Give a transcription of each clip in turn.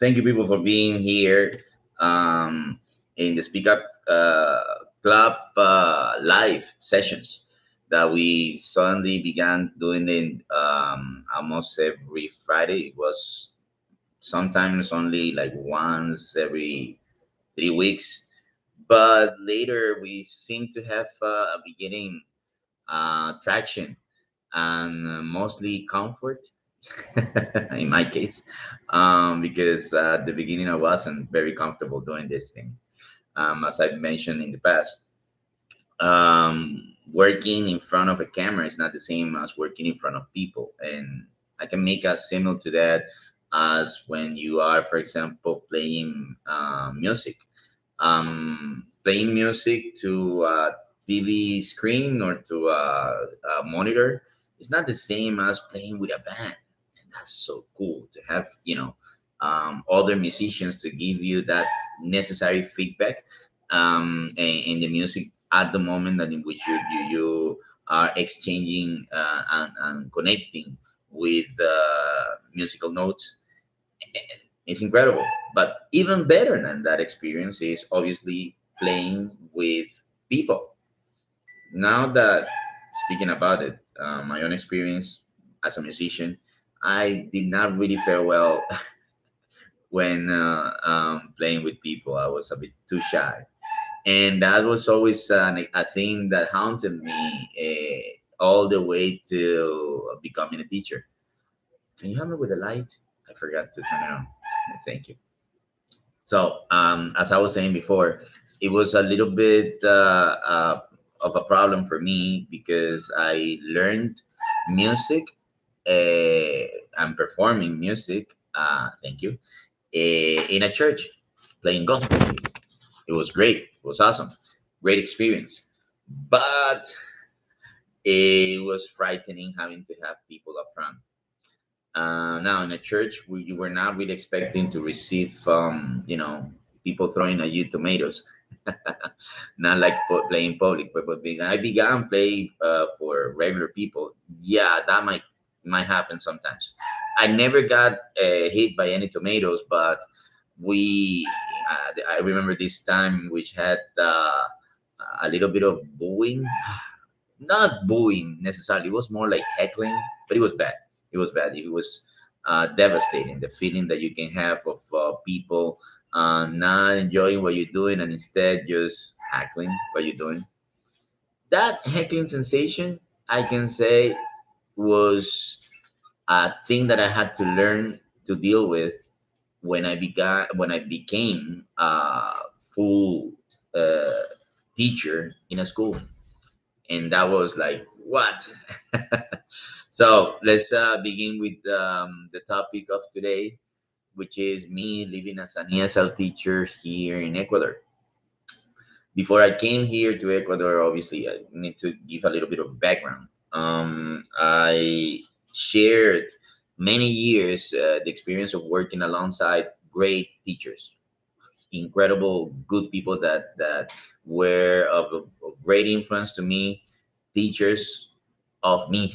Thank you, people, for being here in the Speak Up Club live sessions that we suddenly began doing in almost every Friday. It was sometimes only like once every 3 weeks, but later we seem to have a beginning traction and mostly comfort in my case, because at the beginning I wasn't very comfortable doing this thing. As I've mentioned in the past, working in front of a camera is not the same as working in front of people, and I can make a similar to that as when you are, for example, playing music. Playing music to a TV screen or to a monitor is not the same as playing with a band. And that's so cool to have, other musicians to give you that necessary feedback in the music at the moment that in which you are exchanging and connecting with musical notes. It's incredible. But even better than that experience is obviously playing with people. Now that speaking about it, my own experience as a musician, I did not really fare well when playing with people. I was a bit too shy, and that was always a thing that haunted me all the way to becoming a teacher. Can you help me with the light? I forgot to turn it on. Thank you. So, as I was saying before, it was a little bit of a problem for me because I learned music and performing music. Thank you. In a church, playing gospel music. It was great. It was awesome. Great experience. But it was frightening having to have people up front. Now in a church, you were not really expecting to receive, people throwing at you tomatoes. Not like playing public, but when I began playing for regular people, yeah, that might happen sometimes. I never got hit by any tomatoes, but we, I remember this time which had a little bit of booing, not booing necessarily. It was more like heckling, but it was bad. It was bad. It was devastating. The feeling that you can have of people not enjoying what you're doing and instead just heckling what you're doing. That heckling sensation, I can say, was a thing that I had to learn to deal with when I became a full uh, teacher in a school, and that was like what. So let's begin with the topic of today, which is me living as an ESL teacher here in Ecuador. Before I came here to Ecuador, obviously I need to give a little bit of background. I shared many years the experience of working alongside great teachers, incredible good people that were of great influence to me, teachers of me.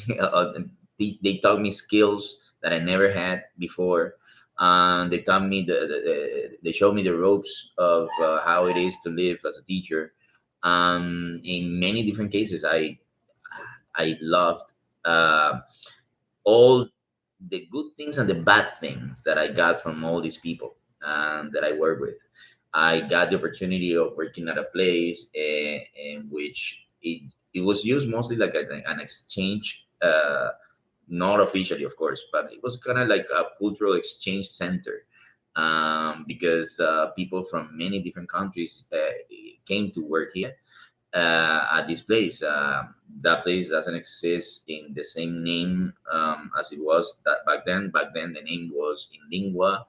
They taught me skills that I never had before. They taught me they showed me the ropes of how it is to live as a teacher. In many different cases, I loved uh, all the good things and the bad things that I got from all these people that I work with. I got the opportunity of working at a place in which it was used mostly like an exchange, not officially, of course, but it was kind of like a cultural exchange center, because people from many different countries came to work here at this place. That place doesn't exist in the same name as it was that back then. Back then, the name was in Lingua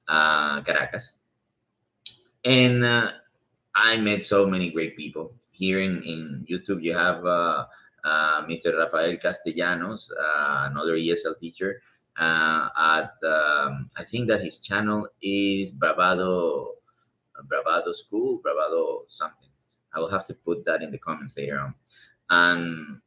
Caracas, and I met so many great people. Here in YouTube, you have Mr. Rafael Castellanos, another ESL teacher. At I think that his channel is Bravado School, Bravado something. I will have to put that in the comments later on. And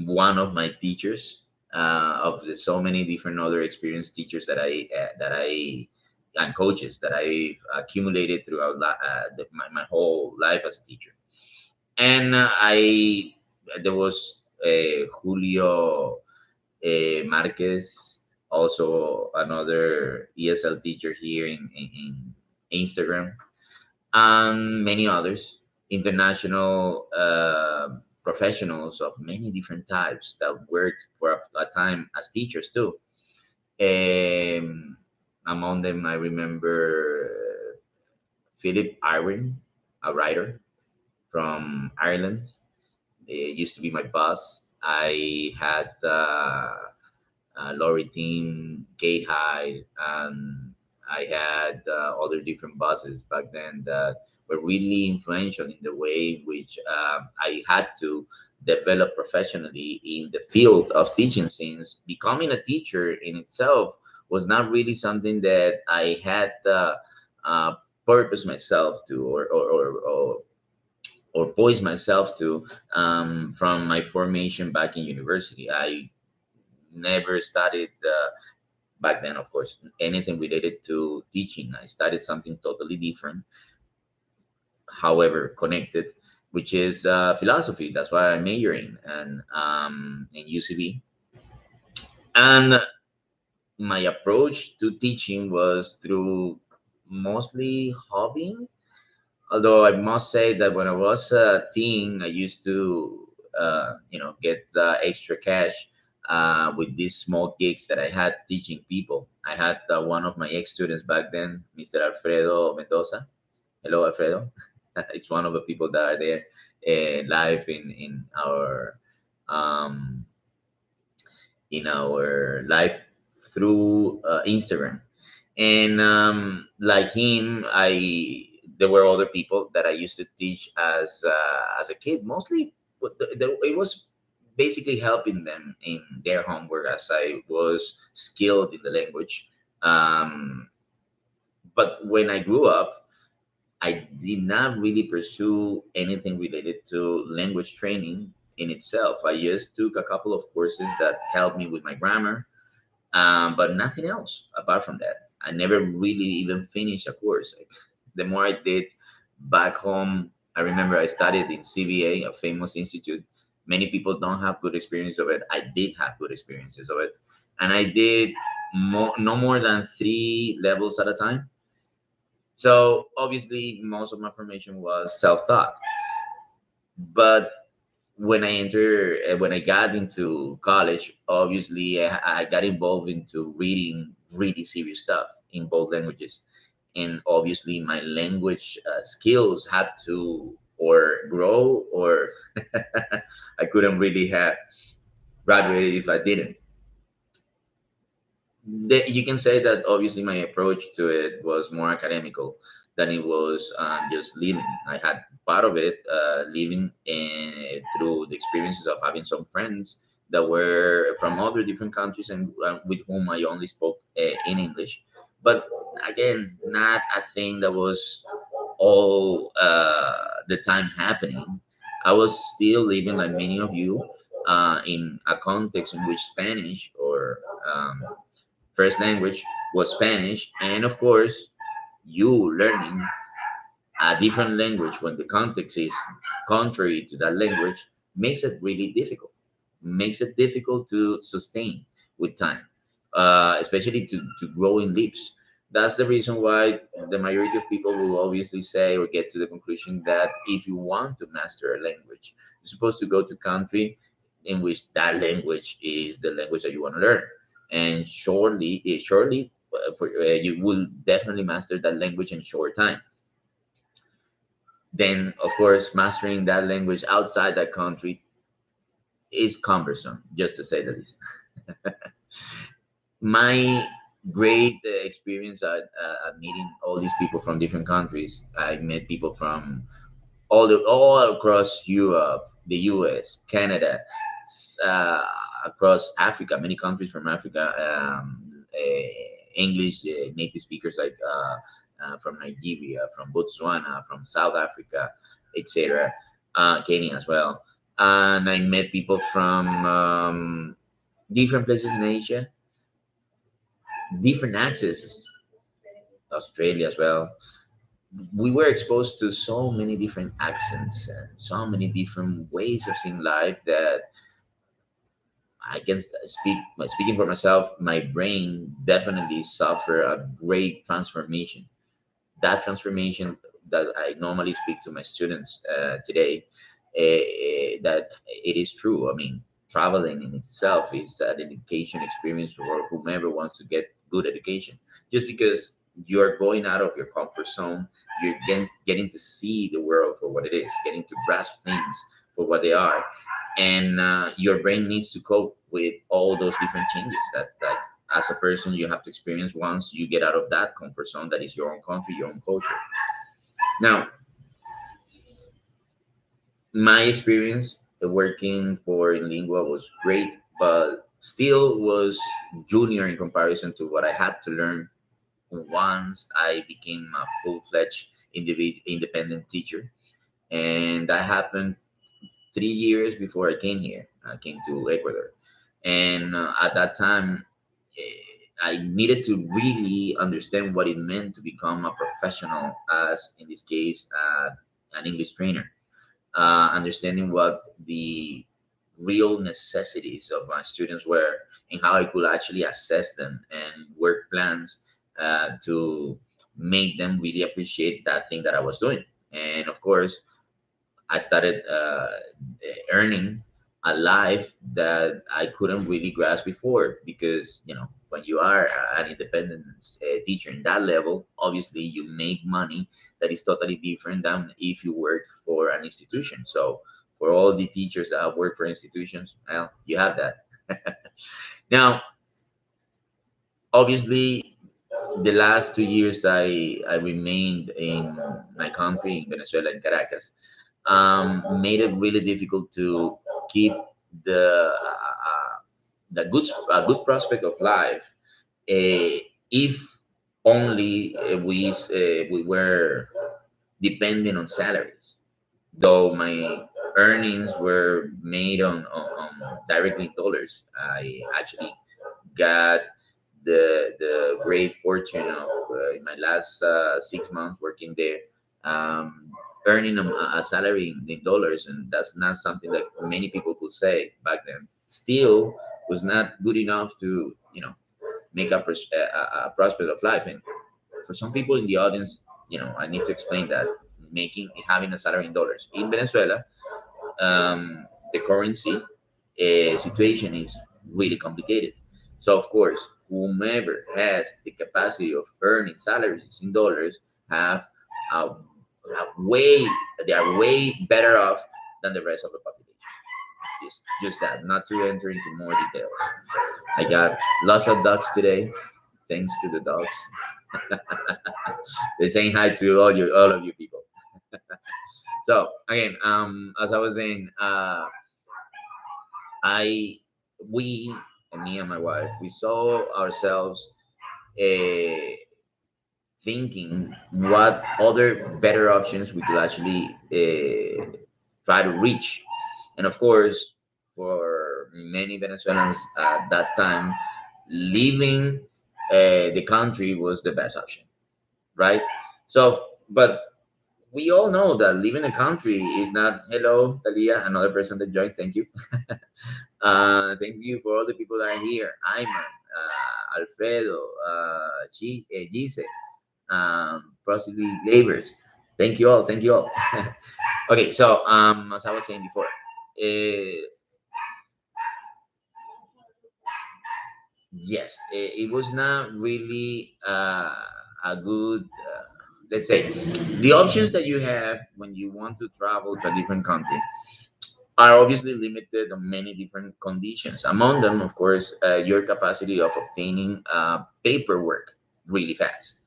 one of my teachers, of the so many different other experienced teachers that I and coaches that I've accumulated throughout my whole life as a teacher. And I there was Julio Marquez, also another ESL teacher here in Instagram, and many others, international professionals of many different types that worked for a time as teachers too. Among them, I remember Philip Irwin, a writer from Ireland. It used to be my boss. I had Laurie Team, Kate Hyde, and I had other different bosses back then that were really influential in the way in which I had to develop professionally in the field of teaching, since becoming a teacher in itself was not really something that I had uh, purpose myself to, or poise myself to, from my formation back in university. I never studied back then, of course, anything related to teaching. I studied something totally different, however connected, which is philosophy. That's why I'm majoring and in UCB. And my approach to teaching was through mostly hobbying. Although I must say that when I was a teen, I used to, get extra cash with these small gigs that I had teaching people. I had one of my ex-students back then, Mr. Alfredo Mendoza. Hello, Alfredo. It's one of the people that are there live in our um, live through Instagram. And like him, I there were other people that I used to teach as a kid. Mostly, it was basically helping them in their homework as I was skilled in the language. Um, but when I grew up, I did not really pursue anything related to language training in itself. I just took a couple of courses that helped me with my grammar, but nothing else apart from that. I never really even finished a course. The more I did back home, I remember I studied in CVA, a famous institute. Many people don't have good experience of it. I did have good experiences of it, and I did no more than 3 levels at a time. So obviously, most of my information was self-taught. But when I got into college, obviously I got involved into reading really serious stuff in both languages, and obviously my language skills had to or grow, or I couldn't really have graduated if I didn't. You can say that obviously my approach to it was more academical than it was just living. I had part of it living through the experiences of having some friends that were from other different countries and with whom I only spoke in English. But again, not a thing that was all the time happening. I was still living, like many of you, in a context in which Spanish or first language was Spanish, and of course, you learning a different language when the context is contrary to that language makes it really difficult. Makes it difficult to sustain with time, especially to grow in leaps. That's the reason why the majority of people will obviously say or get to the conclusion that if you want to master a language, you're supposed to go to country in which that language is the language that you want to learn, and surely, you will definitely master that language in short time. Then, of course, mastering that language outside that country is cumbersome, just to say the least. My great experience at meeting all these people from different countries. I met people from all across Europe, the U.S., Canada, uh, across Africa, many countries from Africa, English native speakers like from Nigeria, from Botswana, from South Africa, etc., Kenya as well. And I met people from different places in Asia, different accents Australia as well. We were exposed to so many different accents and so many different ways of seeing life that I can speaking for myself, my brain definitely suffered a great transformation. That transformation that I normally speak to my students today, that it is true. I mean, traveling in itself is an education experience for whomever wants to get good education. Just because you're going out of your comfort zone, you're getting to see the world for what it is, getting to grasp things for what they are, and your brain needs to cope with all those different changes that as a person you have to experience once you get out of that comfort zone that is your own country, your own culture. Now, my experience working for in lingua was great, but still was junior in comparison to what I had to learn once I became a full-fledged independent teacher. And that happened 3 years before I came here. I came to Ecuador, and at that time, I needed to really understand what it meant to become a professional, as in this case, an English trainer. Understanding what the real necessities of my students were and how I could actually assess them and work plans to make them really appreciate that thing that I was doing. And of course, I started earning a life that I couldn't really grasp before, because when you are an independent teacher in that level, obviously you make money that is totally different than if you work for an institution. So for all the teachers that have worked for institutions, well, you have that. Now, obviously, the last 2 years that I remained in my country, in Venezuela, in Caracas, made it really difficult to keep the good prospect of life, if only we were depending on salaries. Though my earnings were made on directly in dollars, I actually got the great fortune of in my last 6 months working there, um, earning a salary in dollars, and that's not something that many people could say back then. Still, was not good enough to make a prospect of life. And for some people in the audience, I need to explain that having a salary in dollars in Venezuela, the currency situation is really complicated. So of course, whomever has the capacity of earning salaries in dollars have a, have way they are way better off than the rest of the population. Just that, not to enter into more details. I got lots of dogs today, thanks to the dogs. They're saying hi to all of you people. So again, as I was saying, I we and me and my wife, we saw ourselves uh, thinking what other better options we could actually try to reach. And of course, for many Venezuelans at that time, leaving the country was the best option, right? So, but we all know that leaving a country is not, hello, Talia, another person that joined, thank you. Thank you for all the people that are here. Ayman, Alfredo, Gise, possibly Labors. Thank you all. Thank you all. Okay, so as I was saying before, yes, it was not really a good, let's say, the options that you have when you want to travel to a different country are obviously limited on many different conditions. Among them, of course, your capacity of obtaining paperwork really fast.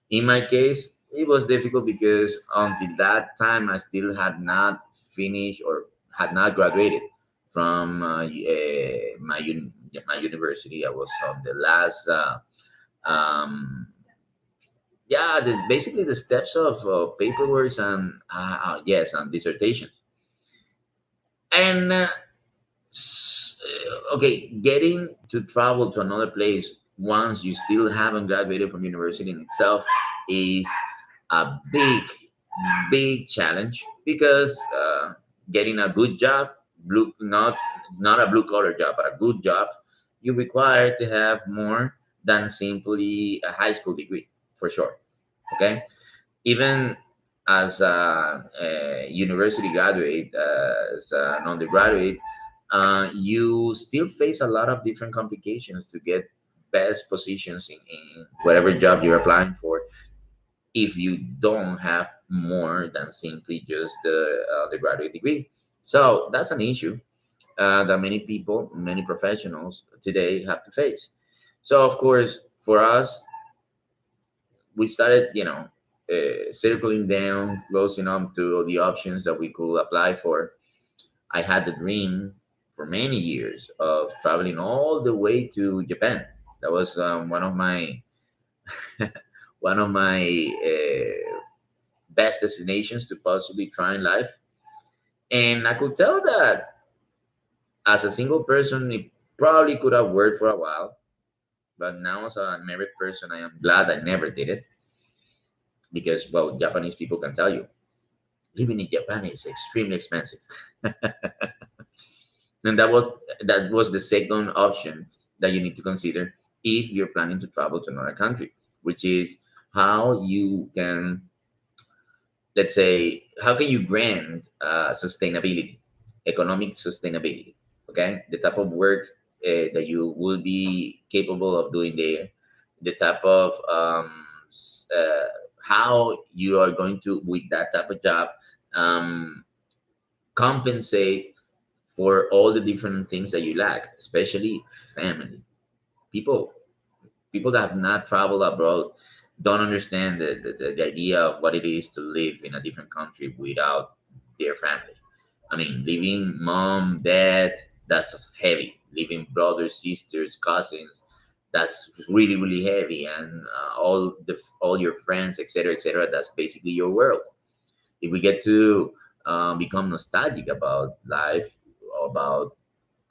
In my case, it was difficult because until that time, I still had not finished or had not graduated from my university. I was on the last, um, yeah, basically the steps of paperwork and yes, and dissertation. And okay, getting to travel to another place once you still haven't graduated from university in itself is a big challenge because getting a good job, blue not a blue collar job, but a good job, you require to have more than simply a high school degree, for sure. Okay, even as a university graduate, as an undergraduate, you still face a lot of different complications to get best positions in whatever job you're applying for if you don't have more than simply just the graduate degree. So that's an issue that many people, many professionals today have to face. So of course, for us, we started, circling down, closing up to the options that we could apply for. I had the dream for many years of traveling all the way to Japan. That was one of my one of my best destinations to possibly try in life. And I could tell that as a single person, it probably could have worked for a while. But now, as a married person, I am glad I never did it because, well, Japanese people can tell you living in Japan is extremely expensive. And that was the second option that you need to consider if you're planning to travel to another country, which is how you can, let's say, how can you grant sustainability, economic sustainability, okay? The type of work that you will be capable of doing there, the type of how you are going to, with that type of job, um, compensate for all the different things that you lack, especially family. People, people that have not traveled abroad don't understand the idea of what it is to live in a different country without their family. I mean, leaving mom, dad, that's heavy. Leaving brothers, sisters, cousins, that's really, really heavy. And all your friends, etc., etc., that's basically your world. If we get to become nostalgic about life, about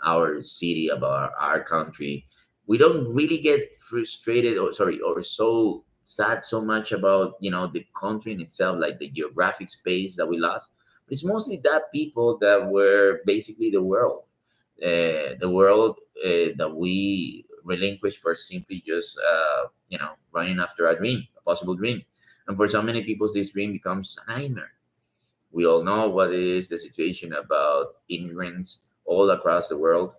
our city, about our country, we don't really get frustrated or sorry or so sad so much about the country in itself, like the geographic space that we lost. It's mostly that people that were basically the world that we relinquished for simply just running after a dream, a possible dream. And for so many people, this dream becomes a nightmare. We all know what is the situation about immigrants all across the world,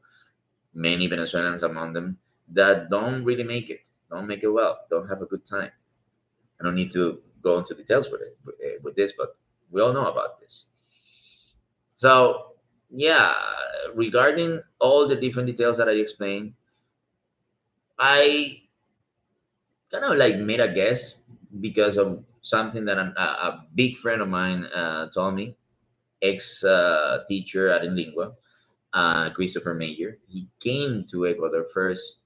many Venezuelans among them, that don't make it well, don't have a good time. I don't need to go into details with this, but we all know about this. So, yeah, regarding all the different details that I explained, I kind of like made a guess because of something that a big friend of mine told me, ex teacher at Lingua, Christopher Major. He came to Ecuador first,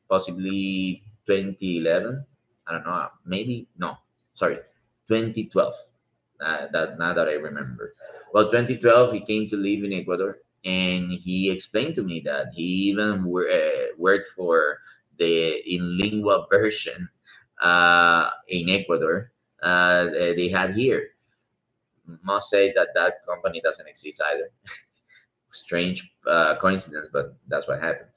possibly 2011. I don't know, maybe no, sorry, 2012. That now that I remember. Well, 2012 he came to live in Ecuador, and he explained to me that he even worked for the in lingua version in Ecuador they had here. Must say that that company doesn't exist either. Strange coincidence, but that's what happened.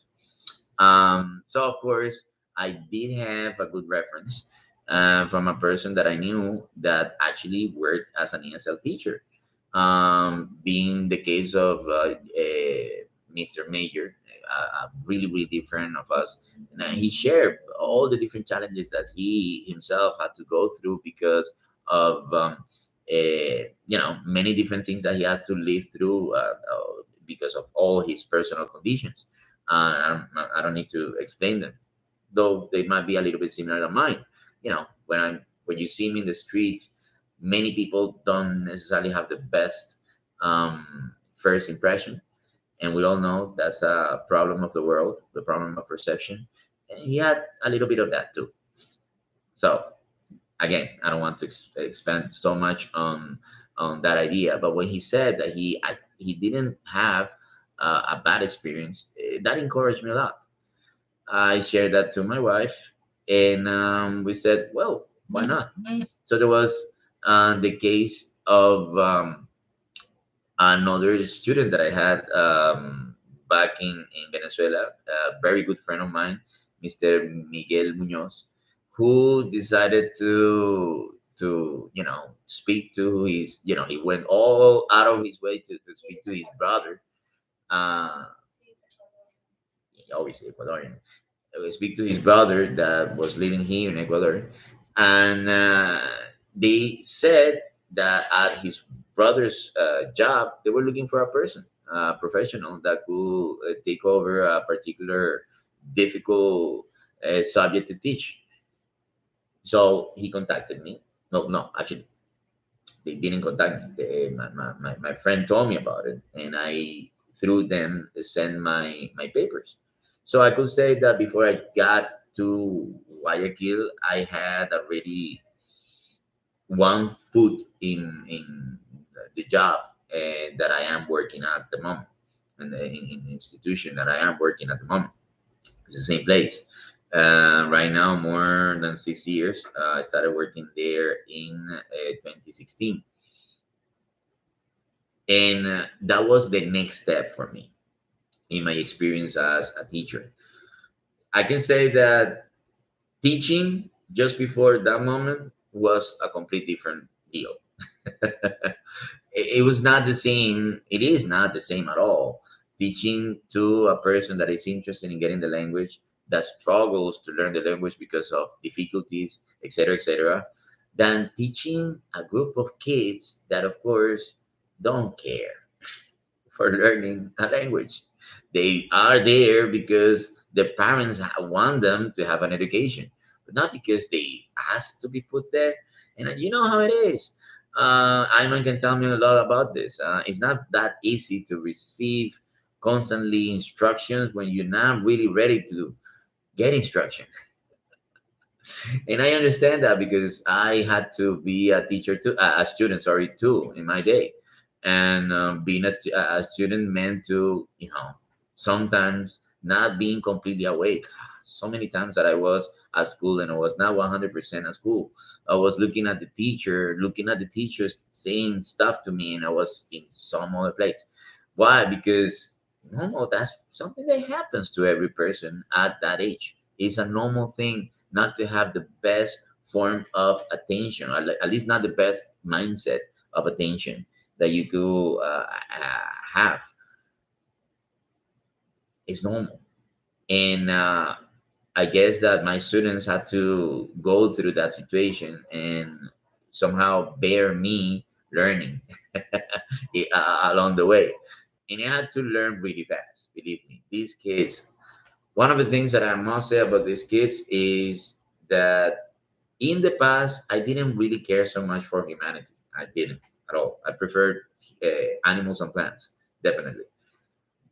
So of course, I did have a good reference from a person that I knew that actually worked as an ESL teacher. Being the case of Mr. Major, a really, really different of us. And he shared all the different challenges that he himself had to go through because of many different things that he has to live through because of all his personal conditions. I don't need to explain them, though they might be a little bit similar to mine. When you see me in the street, many people don't necessarily have the best first impression, and we all know that's a problem of the world, the problem of perception. And he had a little bit of that too. So again, I don't want to expand so much on that idea, but when he said that he didn't have a bad experience, that encouraged me a lot. I shared that to my wife, and we said, well, why not? So there was the case of another student that I had back in Venezuela, a very good friend of mine, Mr. Miguel Munoz, who decided to speak to his, he went all out of his way to speak to his brother, uh, obviously Ecuadorian, speak to his brother that was living here in Ecuador, and they said that at his brother's job, they were looking for a person, a professional that could take over a particular difficult subject to teach. So he contacted me. No, no, actually, they didn't contact me. My friend told me about it, and I through them sent my papers. So I could say that before I got to Guayaquil, I had already one foot in the job that I am working at the moment, and in the institution that I am working at the moment. It's the same place. Right now, more than 6 years. I started working there in 2016, and that was the next step for me in my experience as a teacher. I can say that teaching just before that moment was a complete different deal. It was not the same. It is not the same at all. Teaching to a person that is interested in getting the language, that struggles to learn the language because of difficulties, etc., than teaching a group of kids that, of course, don't care for learning a language. They are there because the parents want them to have an education, but not because they asked to be put there. And you know how it is. Iman can tell me a lot about this. It's not that easy to receive constantly instructions when you're not really ready to get instruction. And I understand that because I had to be a teacher too, a student, sorry, too, in my day. And being a student meant to, sometimes not being completely awake. So many times that I was at school and I was not 100% at school. I was looking at the teachers saying stuff to me, and I was in some other place. Why? Because no, that's something that happens to every person at that age. It's a normal thing not to have the best form of attention, or at least not the best mindset of attention that you could have. It's normal. And I guess that my students had to go through that situation and somehow bear me learning along the way. And I had to learn really fast, believe me. These kids, one of the things that I must say about these kids is that in the past, I didn't really care so much for humanity. I didn't at all. I preferred animals and plants, definitely.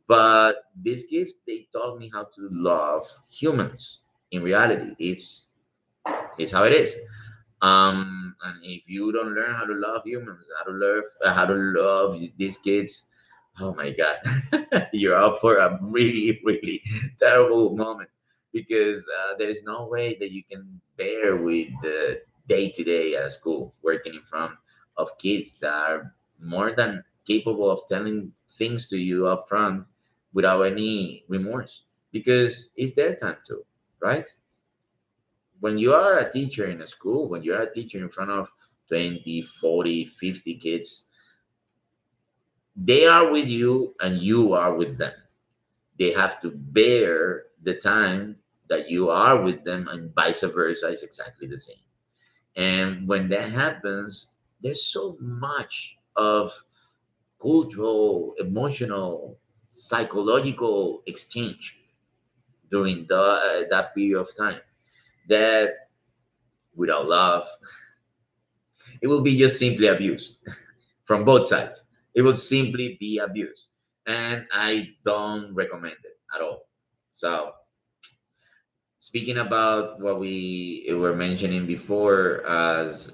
But these kids, they taught me how to love humans. In reality, it's how it is. And if you don't learn how to love humans, how to love these kids, oh my God, you're up for a really, really terrible moment because there is no way that you can bear with the day to day at school, working in front of kids that are more than capable of telling things to you up front without any remorse because it's their time too, right? When you are a teacher in a school, when you're a teacher in front of 20, 40, 50 kids, they are with you and you are with them. They have to bear the time that you are with them, and vice versa is exactly the same. And when that happens, there's so much of cultural, emotional, psychological exchange during that period of time that without love, it will be just simply abuse from both sides. It will simply be abuse. And I don't recommend it at all. So, speaking about what we were mentioning before as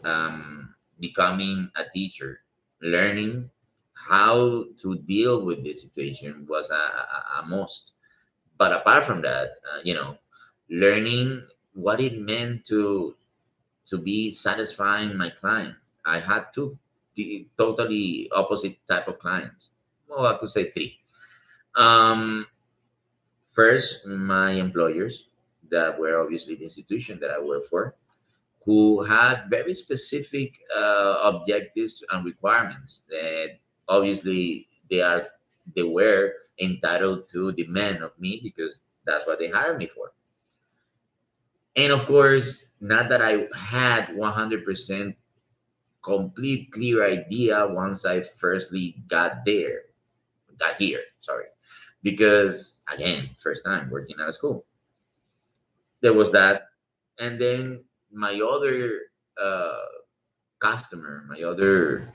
becoming a teacher, learning how to deal with this situation was a must. But apart from that, learning what it meant to be satisfying my client. I had two totally opposite type of clients. Well, I could say three. Um, First, my employers that were obviously the institution that I work for, who had very specific objectives and requirements that obviously they were entitled to demand of me because that's what they hired me for. And of course, not that I had 100% complete clear idea once I firstly got here, sorry. Because again, first time working at a school. There was that. And then my other uh, customer, my other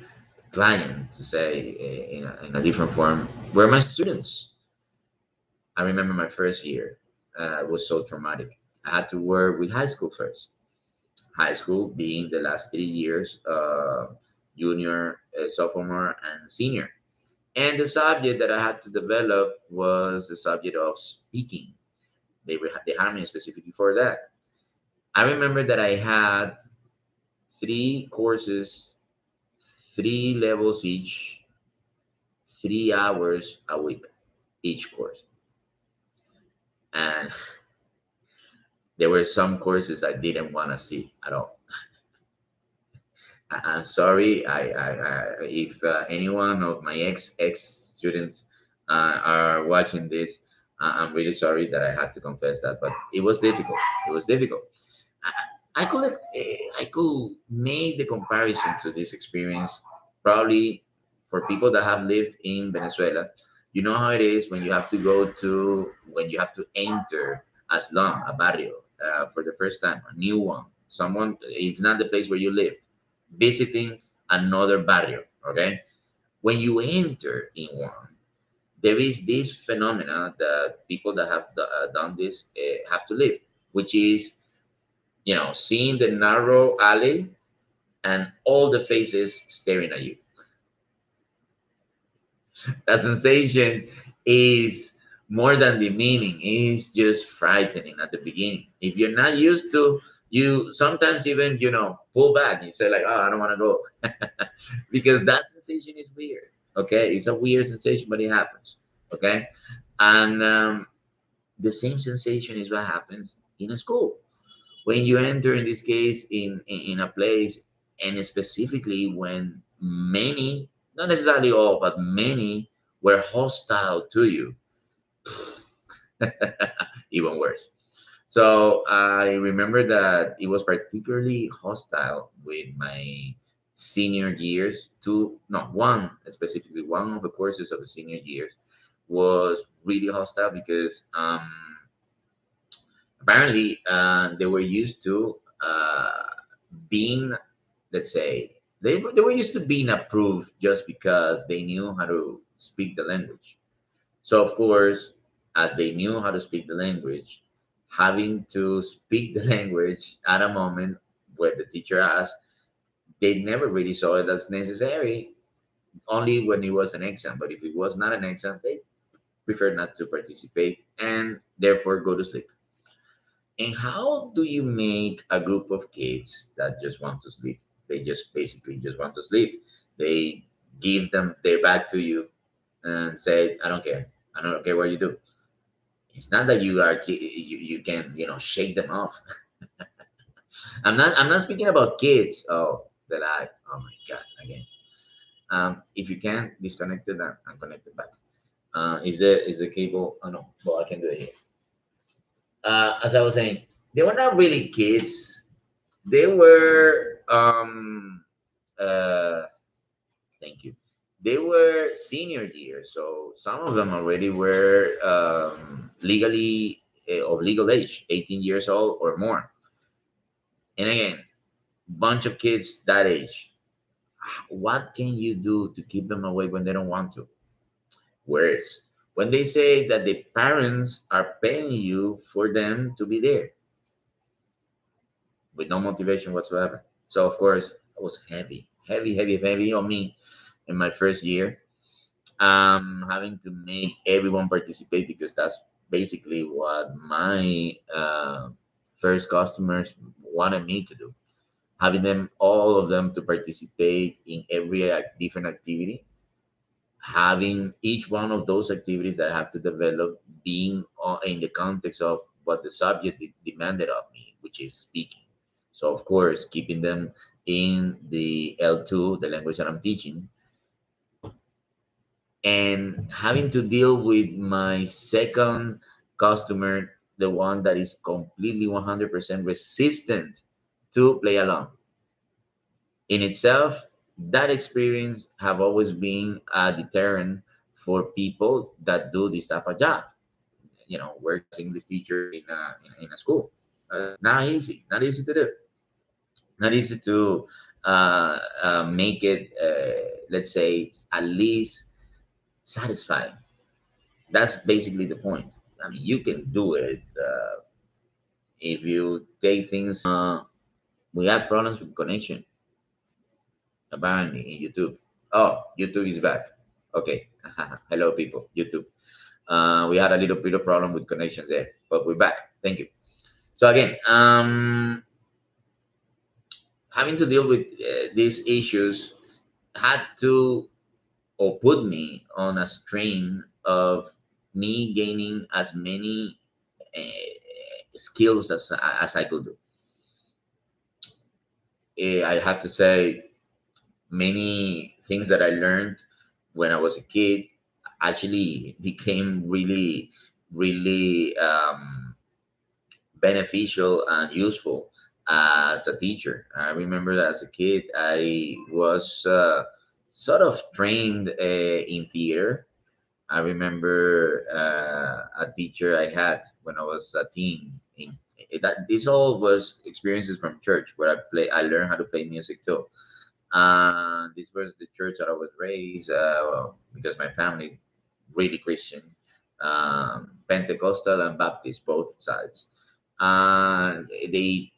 client, to say in a different form, were my students. I remember my first year was so traumatic. I had to work with high school first. High school being the last 3 years, junior, sophomore, and senior. And the subject that I had to develop was the subject of speaking. They hired me specifically for that. I remember that I had three courses, three levels each, 3 hours a week each course. And there were some courses I didn't want to see at all. I'm sorry. If any one of my ex students are watching this, I'm really sorry that I had to confess that. But it was difficult. It was difficult. I could make the comparison to this experience probably for people that have lived in Venezuela. You know how it is when you have to when you have to enter a slum, a barrio, for the first time, a new one. Someone, it's not the place where you live, visiting another barrio. Okay, when you enter in one, there is this phenomena that people that have done this have to live, which is seeing the narrow alley and all the faces staring at you. That sensation is more than demeaning. It's just frightening at the beginning. If you're not used to, you sometimes even pull back. You say like, "Oh, I don't want to go," because that sensation is weird. Okay, it's a weird sensation, but it happens. Okay, and the same sensation is what happens in a school when you enter, in this case, in a place, and specifically when many, not necessarily all, but many were hostile to you. Even worse. So I remember that it was particularly hostile with my senior years. Two, not one specifically, one of the courses of the senior years was really hostile because apparently they were used to being, let's say, they were used to being approved just because they knew how to speak the language. So of course, as they knew how to speak the language, having to speak the language at a moment where the teacher asked, they never really saw it as necessary, only when it was an exam. But if it was not an exam, they preferred not to participate and therefore go to sleep. And how do you make a group of kids that just want to sleep? They just basically just want to sleep. They give them their back to you and say, "I don't care. I don't care what you do." It's not that you can shake them off. I'm not speaking about kids. Oh, the life. Oh my God, again. If you can disconnect it and connect it back. Is the cable? Oh no. Well, I can do it here. As I was saying, they were not really kids. They were uh thank you. They were senior year, so some of them already were legally of legal age, 18 years old or more. And again, bunch of kids that age. What can you do to keep them away when they don't want to? Words. When they say that the parents are paying you for them to be there with no motivation whatsoever. So of course, it was heavy, heavy, heavy, heavy on me in my first year, having to make everyone participate because that's basically what my first customers wanted me to do, having them, all of them, to participate in every different activity, having each one of those activities that I have to develop being in the context of what the subject demanded of me, which is speaking. So of course, keeping them in the L2, the language that I'm teaching, and having to deal with my second customer, the one that is completely 100% resistant to play along. In itself, that experience have always been a deterrent for people that do this type of job. Work as English teacher in a school. Not easy. Not easy to do. Not easy to make it, let's say, at least satisfying. That's basically the point. I mean, you can do it if you take things. We have problems with connection, apparently, in YouTube. Oh, YouTube is back. Okay. Hello, people. YouTube. We had a little bit of problem with connections there, but we're back. Thank you. So again, having to deal with these issues had to, or put me on a strain of me gaining as many uh, skills as I could do. I have to say, many things that I learned when I was a kid actually became really, really beneficial and useful as a teacher. I remember that as a kid, I was sort of trained in theater. I remember a teacher I had when I was a teen. That this all was experiences from church where I learned how to play music too. This was the church that I was raised because my family really Christian, Pentecostal and Baptist, both sides. And they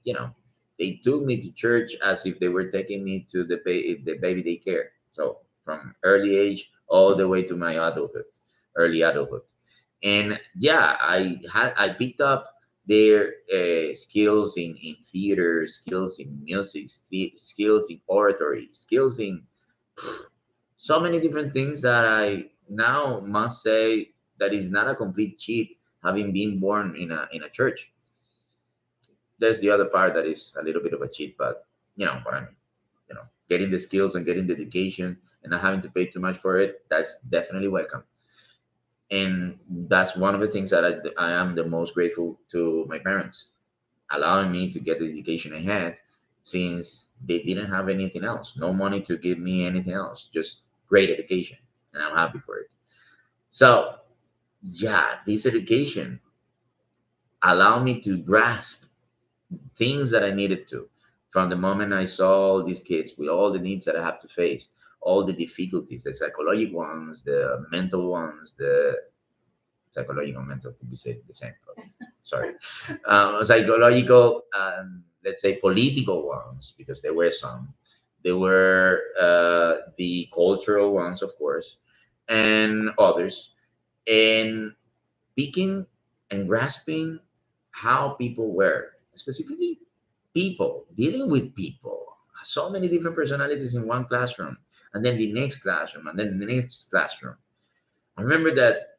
took me to church as if they were taking me to the baby daycare. So from early age all the way to my adulthood, early adulthood. And yeah, I picked up their skills in theater, skills in music, skills in oratory, skills in so many different things that I now must say that is not a complete cheat, having been born in a church. There's the other part that is a little bit of a cheat, but you know what I mean. Getting the skills and getting the education and not having to pay too much for it, that's definitely welcome. And that's one of the things that I am the most grateful to my parents, allowing me to get the education I had, since they didn't have anything else, no money to give me anything else, just great education, and I'm happy for it. So yeah, this education allowed me to grasp things that I needed to, from the moment I saw all these kids with all the needs that I have to face, all the difficulties, the psychological ones, the mental ones, the psychological and mental could be said the same. But sorry, psychological and, let's say, political ones, because there were some. There were the cultural ones, of course, and others, and picking and grasping how people were, specifically people, dealing with people, so many different personalities in one classroom, and then the next classroom, and then the next classroom. I remember that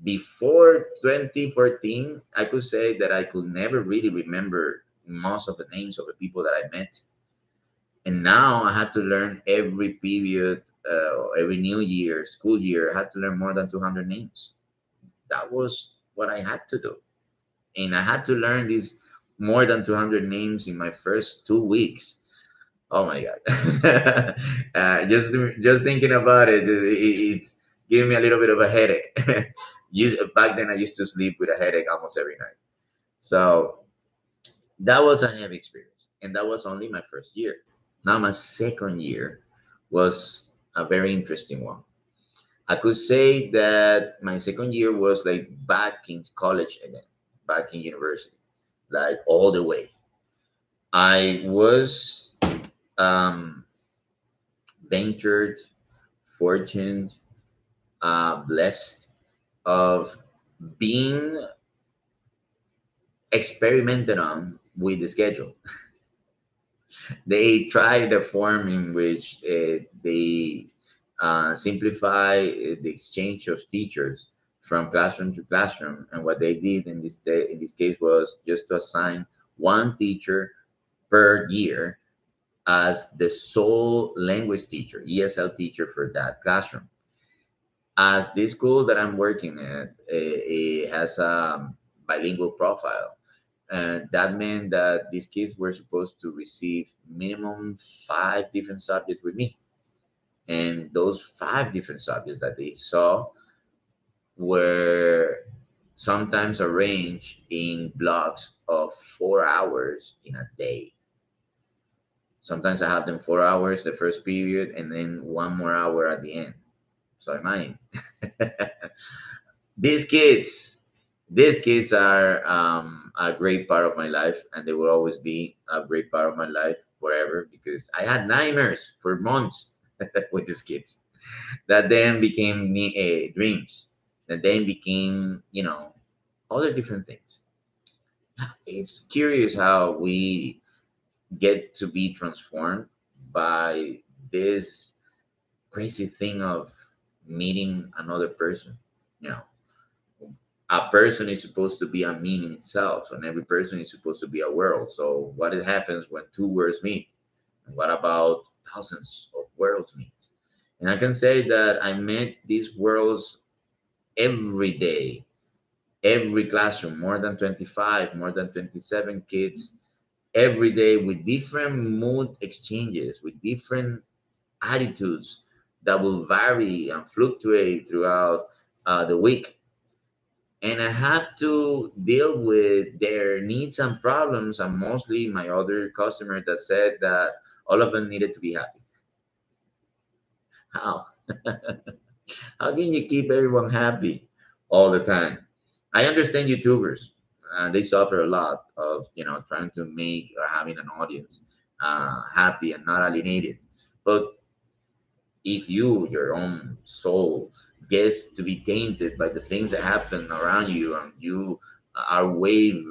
before 2014, I could say that I could never really remember most of the names of the people that I met. And now I had to learn every period, every new year, school year, I had to learn more than 200 names. That was what I had to do. And I had to learn these more than 200 names in my first 2 weeks. Oh my God. Just thinking about it, it's giving me a little bit of a headache. Back then, I used to sleep with a headache almost every night. So that was a heavy experience. And that was only my first year. Now, my second year was a very interesting one. I could say that my second year was like back in college again, back in university, like all the way. I was um, ventured, fortunate, blessed of being experimented on with the schedule. They tried a form in which they simplify the exchange of teachers from classroom to classroom. And what they did in in this case was just to assign one teacher per year as the sole language teacher, ESL teacher for that classroom. As this school that I'm working at, it has a bilingual profile, and that meant that these kids were supposed to receive minimum five different subjects with me. And those five different subjects that they saw were sometimes arranged in blocks of 4 hours in a day. Sometimes I have them 4 hours the first period and then one more hour at the end. So imagine. these kids, these kids are a great part of my life, and they will always be a great part of my life forever because I had nightmares for months with these kids that then became dreams, that then became, other different things. It's curious how we get to be transformed by this crazy thing of meeting another person. You know, a person is supposed to be a meaning itself, and every person is supposed to be a world. So, what it happens when two worlds meet? And what about thousands of worlds meet? And I can say that I met these worlds every day, every classroom, more than 25, more than 27 kids every day with different mood exchanges, with different attitudes that will vary and fluctuate throughout the week. And I had to deal with their needs and problems, and mostly my other customer that said that all of them needed to be happy. How? How can you keep everyone happy all the time? I understand YouTubers. They suffer a lot of trying to make or having an audience happy and not alienated. But if your own soul gets to be tainted by the things that happen around you, and you are wave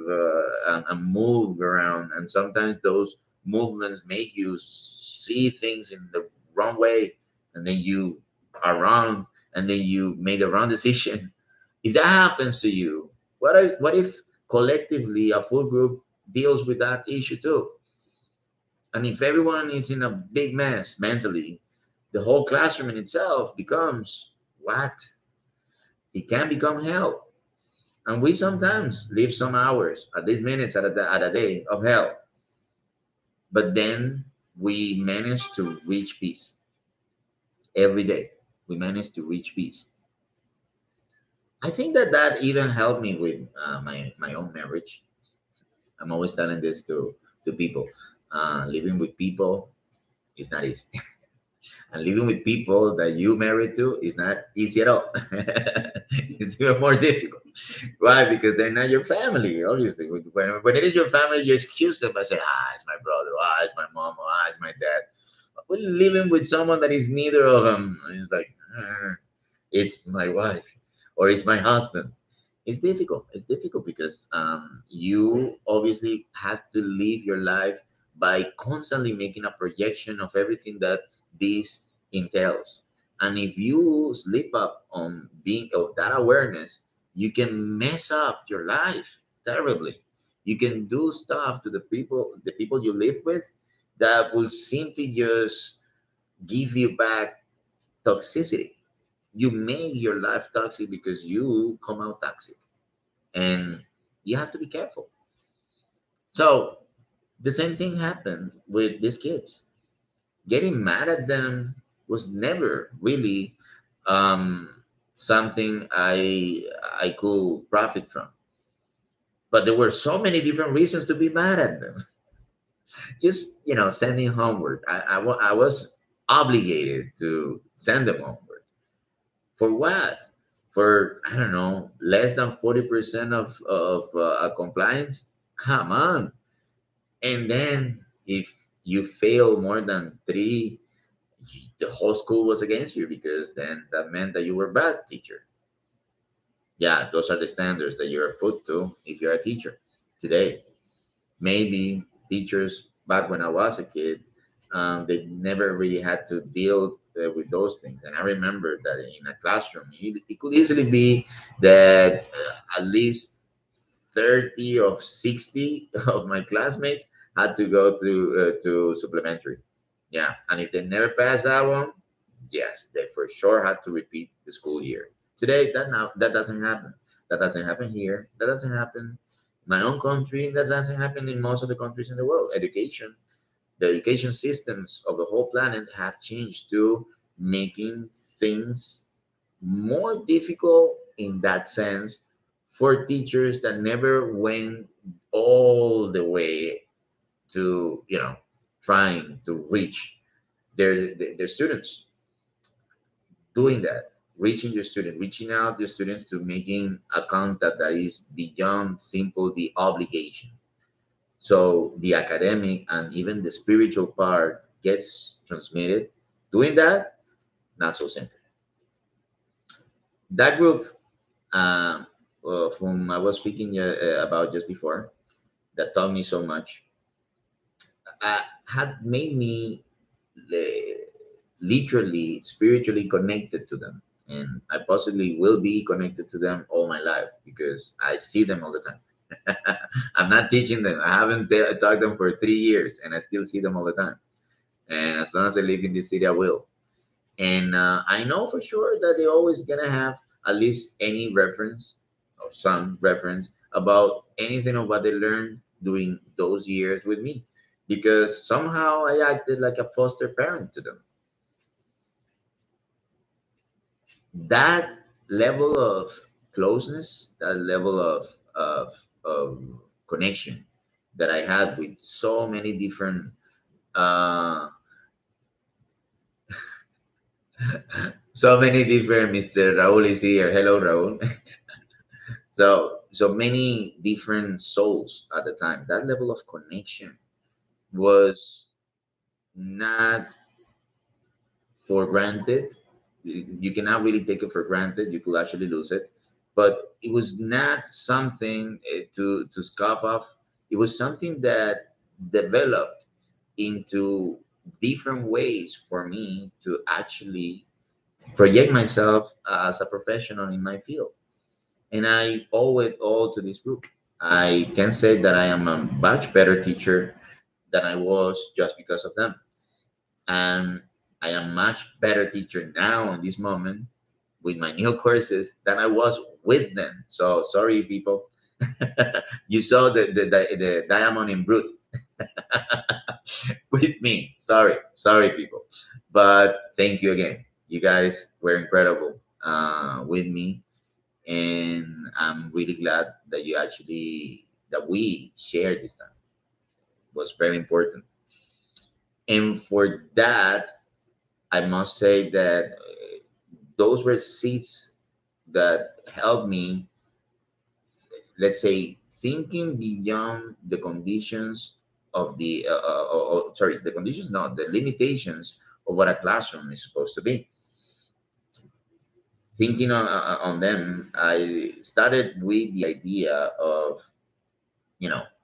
and move around, and sometimes those movements make you see things in the wrong way, and then you are wrong, and then you made the wrong decision. If that happens to you, what if collectively a full group deals with that issue too? And if everyone is in a big mess mentally, the whole classroom in itself becomes what? It can become hell. And we sometimes live some hours, at least minutes at a day of hell. But then we manage to reach peace every day. We manage to reach peace. I think that even helped me with my own marriage. I'm always telling this to people. Living with people is not easy. And living with people that you married to is not easy at all. It's even more difficult. Why? Because they're not your family, obviously. When it is your family, you excuse them by saying, it's my brother, it's my mom, it's my dad. But living with someone that is neither of them, it's like, it's my wife or it's my husband. It's difficult. It's difficult because you obviously have to live your life by constantly making a projection of everything that this entails. And if you slip up on being of that awareness, you can mess up your life terribly. You can do stuff to the people you live with that will simply just give you back toxicity. You make your life toxic because you come out toxic, and you have to be careful. So the same thing happened with these kids. Getting mad at them was never really something I could profit from. But there were so many different reasons to be mad at them. Just sending homework. I was obligated to send them homework. For what? For, I don't know, less than 40% of compliance? Come on. And then if you fail more than three, the whole school was against you, because then that meant that you were a bad teacher. Yeah, those are the standards that you're put to if you're a teacher today. Maybe teachers back when I was a kid, they never really had to deal with those things. And I remember that in a classroom, it could easily be that at least 30 of 60 of my classmates had to go to supplementary. Yeah, and if they never passed that one, yes, they for sure had to repeat the school year. Today, that doesn't happen. That doesn't happen here. That doesn't happen in my own country. That doesn't happen in most of the countries in the world. The education systems of the whole planet have changed to making things more difficult in that sense for teachers that never went all the way to trying to reach their students. Doing that, reaching your student, reaching out your students to making a contact that is beyond simple the obligation. So the academic and even the spiritual part gets transmitted. Doing that, not so simple. That group, um, whom I was speaking about just before, that taught me so much, had made me literally spiritually connected to them, and I possibly will be connected to them all my life because I see them all the time. I'm not teaching them. I haven't taught them for 3 years, and I still see them all the time. And as long as I live in this city, I will. And I know for sure that they're always gonna have at least any reference or some reference about anything of what they learned during those years with me, because somehow I acted like a foster parent to them. That level of closeness, that level of connection that I had with so many different uh, so many different. Mr. Raul is here. Hello, Raul. So many different souls at the time. That level of connection was not for granted. You cannot really take it for granted. You could actually lose it, but it was not something to scoff off. It was something that developed into different ways for me to actually project myself as a professional in my field. And I owe it all to this group. I can say that I am a much better teacher than I was just because of them. And I am much better teacher now in this moment with my new courses than I was with them. So sorry, people. You saw the diamond in brute with me. Sorry, people. But thank you again. You guys were incredible with me, and I'm really glad that we shared this time. It was very important, and for that, I must say that those were seeds that helped me, let's say, thinking beyond the conditions of sorry, the conditions, not the limitations of what a classroom is supposed to be. Thinking on them, I started with the idea of,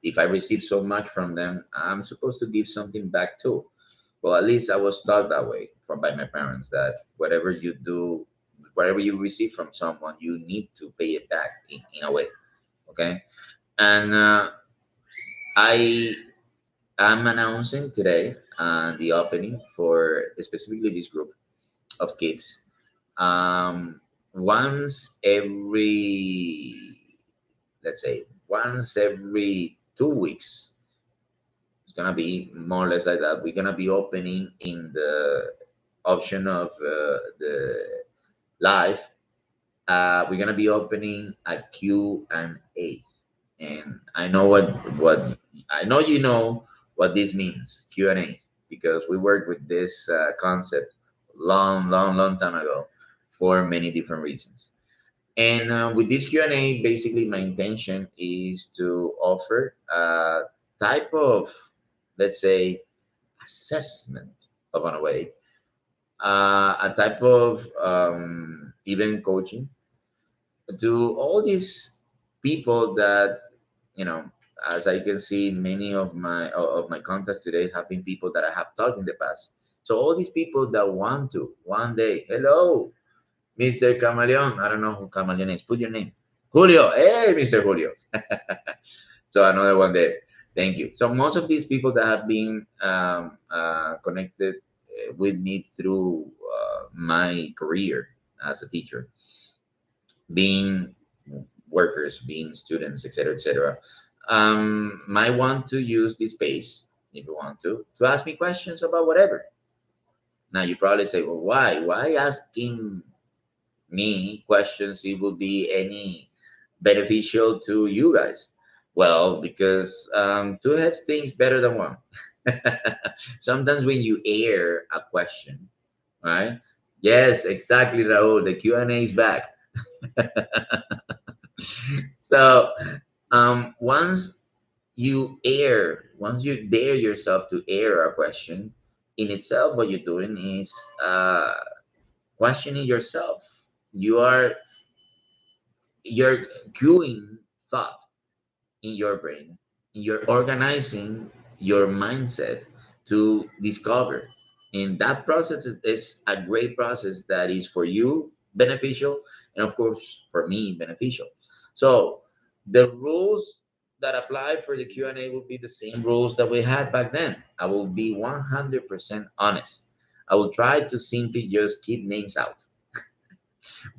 if I receive so much from them, I'm supposed to give something back too. Well, at least I was taught that way from by my parents, that whatever you do, whatever you receive from someone, you need to pay it back in a way. Okay. And I am announcing today the opening for specifically this group of kids. Once every, let's say, once every 2 weeks, it's gonna be more or less like that. We're gonna be opening in the option of the live. We're gonna be opening a Q&A, and I know what I know. You know what this means, Q&A, because we worked with this concept long time ago for many different reasons. And with this Q&A, basically my intention is to offer a type of, let's say, assessment of an way, a type of even coaching to all these people that, you know, as I can see, many of my contacts today have been people that I have talked in the past. So all these people that want to one day, hello, Mr. Camaleon. I don't know who Camaleon is. Put your name. Julio. Hey, Mr. Julio. So another one there. Thank you. So most of these people that have been connected with me through my career as a teacher, being workers, being students, etc., might want to use this space, if you want to ask me questions about whatever. Now you probably say, well, why? Why asking me questions it will be any beneficial to you guys? Well, because two heads thinks better than one. Sometimes when you air a question, right? Yes, exactly, Raul. The Q&A is back. So once you dare yourself to air a question, in itself, what you're doing is questioning yourself. You are you're cueing thought in your brain. You're organizing your mindset to discover. And that process is a great process that is for you beneficial, and of course for me beneficial. So the rules that apply for the Q&A will be the same rules that we had back then. I will be 100% honest. I will try to simply just keep names out,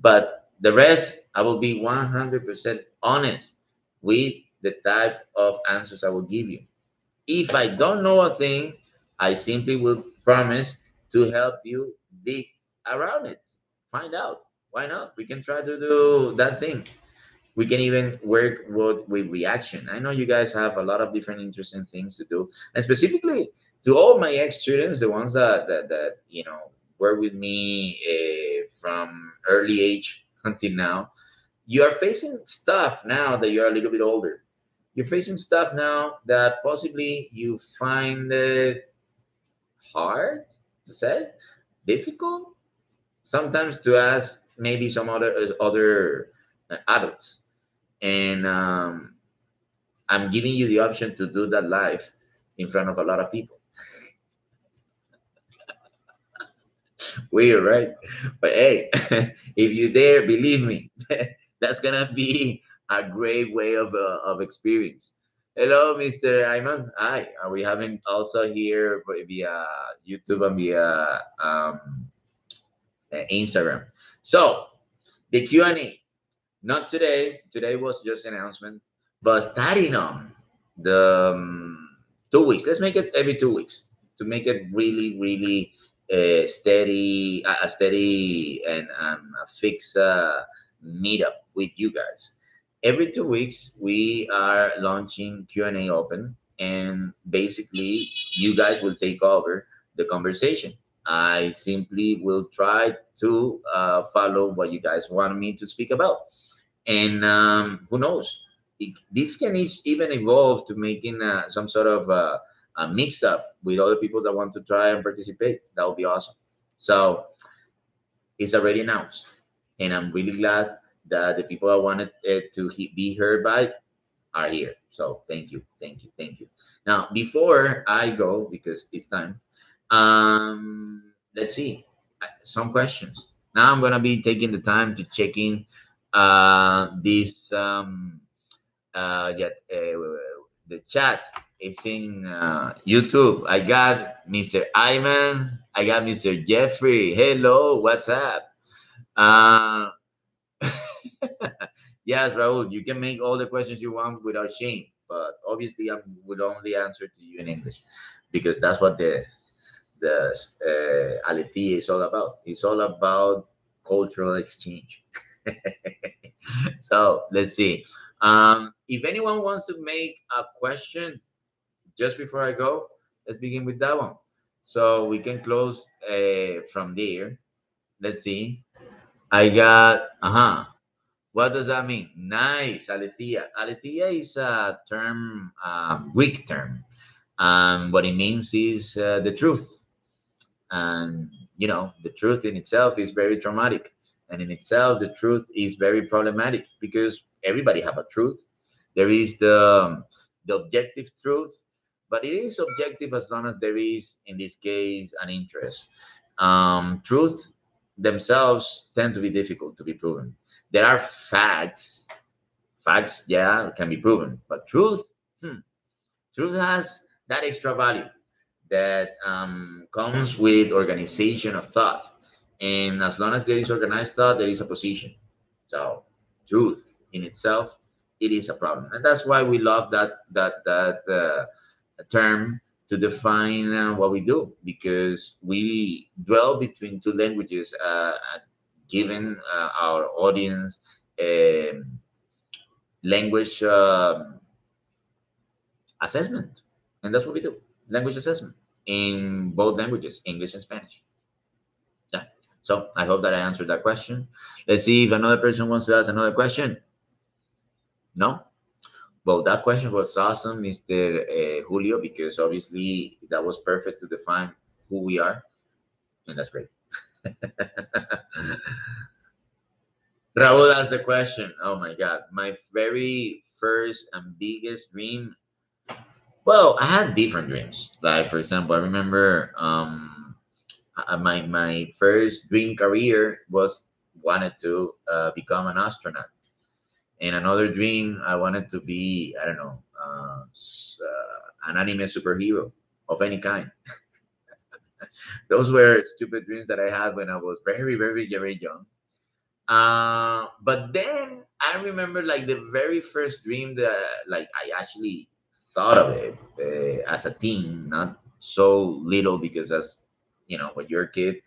but the rest, I will be 100% honest with the type of answers I will give you. If I don't know a thing, I simply will promise to help you dig around it, find out. Why not? We can try to do that thing. We can even work with reaction. I know you guys have a lot of different interesting things to do, and specifically to all my ex students, the ones that were with me from early age until now. You are facing stuff now that you're a little bit older. You're facing stuff now that possibly you find it hard to say, difficult sometimes to ask maybe some other adults. And I'm giving you the option to do that live in front of a lot of people. Weird, right? But hey, if you dare, believe me, that's gonna be a great way of experience. Hello, Mr. Ayman. Hi. Are we having also here via YouTube and via Instagram? So the Q&A, not today. Today was just an announcement, but starting on the 2 weeks. Let's make it every 2 weeks to make it really, really steady, a steady and a fixed meetup with you guys. Every 2 weeks, we are launching Q&A open, and basically, you guys will take over the conversation. I simply will try to follow what you guys want me to speak about, and who knows, this can even evolve to making some sort of a mixed up with other people that want to try and participate. That would be awesome. So it's already announced, and I'm really glad that the people I wanted to be heard by are here. So thank you, thank you, thank you. Now before I go, because it's time, let's see some questions. Now I'm gonna be taking the time to check in this yeah, the chat is in YouTube. I got Mr. Iman. I got Mr. Jeffrey. Hello, what's up? Uh, yes, Raul, you can make all the questions you want without shame, but obviously I would only answer to you in English because that's what the A-létheia is all about. It's all about cultural exchange. So let's see. If anyone wants to make a question just before I go, let's begin with that one. So we can close from there. Let's see. I got, what does that mean? Nice, aletheia. Aletheia is a term, Greek term. And what it means is the truth. And, the truth in itself is very traumatic. and in itself, the truth is very problematic because everybody have a truth. There is the objective truth, but it is objective as long as there is, in this case, an interest. Truth themselves tend to be difficult to be proven. There are facts. Facts, yeah, can be proven, but truth, truth has that extra value that comes with organization of thought. And as long as there is organized thought, there is a position. So, truth in itself, it is a problem, and that's why we love that term to define what we do, because we dwell between two languages, giving our audience language assessment, and that's what we do: language assessment in both languages, English and Spanish. Yeah. So I hope that I answered that question. Let's see if another person wants to ask another question. No? Well, that question was awesome, Mr. Julio, because obviously that was perfect to define who we are, and that's great. Raul asked the question. Oh my God. My very first and biggest dream. Well, I had different dreams. Like, for example, I remember my first dream career was wanted to become an astronaut. And another dream, I wanted to be, I don't know, an anime superhero of any kind. Those were stupid dreams that I had when I was very, very, very young. But then I remember like the very first dream that like I actually thought of it as a teen, not so little, because as you know, when you're a kid,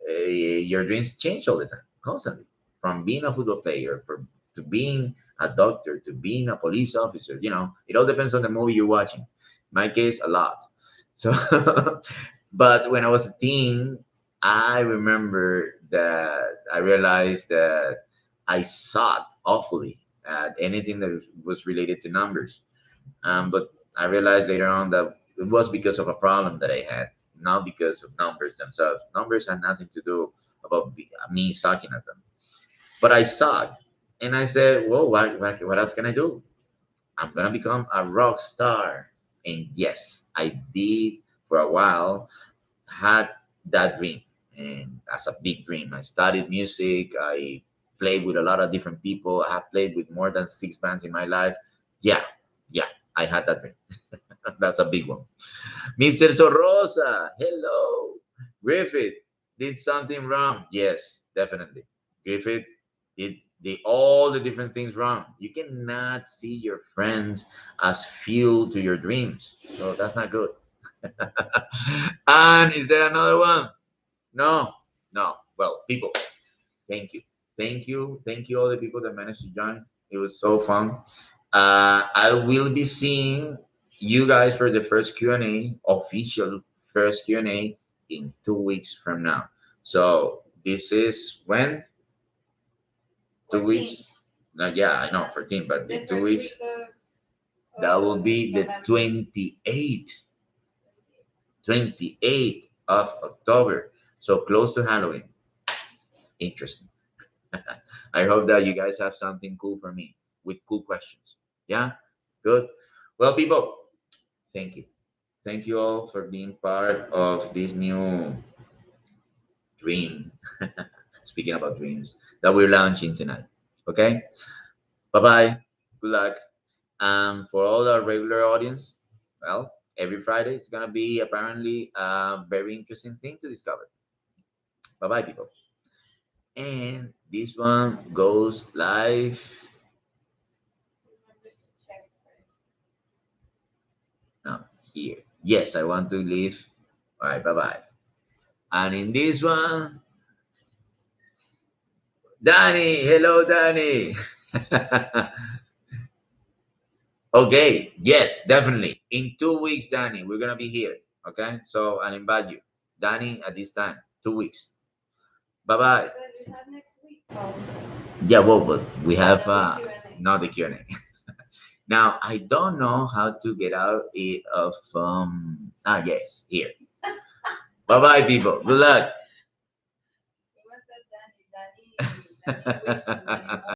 your dreams change all the time, constantly. From being a football player, to being a doctor, to being a police officer. You know, it all depends on the movie you're watching. In my case, a lot. So, but when I was a teen, I remember that I realized that I sought awfully at anything that was related to numbers. But I realized later on that it was because of a problem that I had, not because of numbers themselves. Numbers had nothing to do about me sucking at them. But I sucked. And I said, well, what else can I do? I'm going to become a rock star. And yes, I did for a while, had that dream, and as a big dream. I studied music. I played with a lot of different people. I have played with more than six bands in my life. Yeah, yeah, I had that dream. That's a big one. Mr. Sorosa, hello. Griffith did something wrong. Yes, definitely. Griffith did all the different things wrong. You cannot see your friends as fuel to your dreams. So that's not good. And is there another one? No, no. Well, people, thank you. Thank you. Thank you, all the people that managed to join. It was so fun. I will be seeing you guys for the first Q&A, official first Q&A, in 2 weeks from now. So this is when? 2 weeks? No, yeah, I know, 14, but the 2 weeks, that will be the 28th. 28th of October. So close to Halloween. Interesting. I hope that you guys have something cool for me with cool questions. Yeah? Good. Well, people, thank you. Thank you all for being part of this new dream. Speaking about dreams that we're launching tonight. Okay? Bye bye. Good luck. For all our regular audience, well, every Friday it's gonna be apparently a very interesting thing to discover. Bye bye, people. And this one goes live now here. Yes, I want to leave. All right, bye bye. And in this one, Danny. Hello, Danny. Okay, yes, definitely. In 2 weeks, Danny, we're gonna be here. Okay, so I invite you, Danny, at this time. 2 weeks. Bye bye. But we have next week also. Yeah, well, but we have Not the Q&A. not the Q&A. Now I don't know how to get out of yes, here. Bye bye, people. Good luck. He was that Danny, Danny,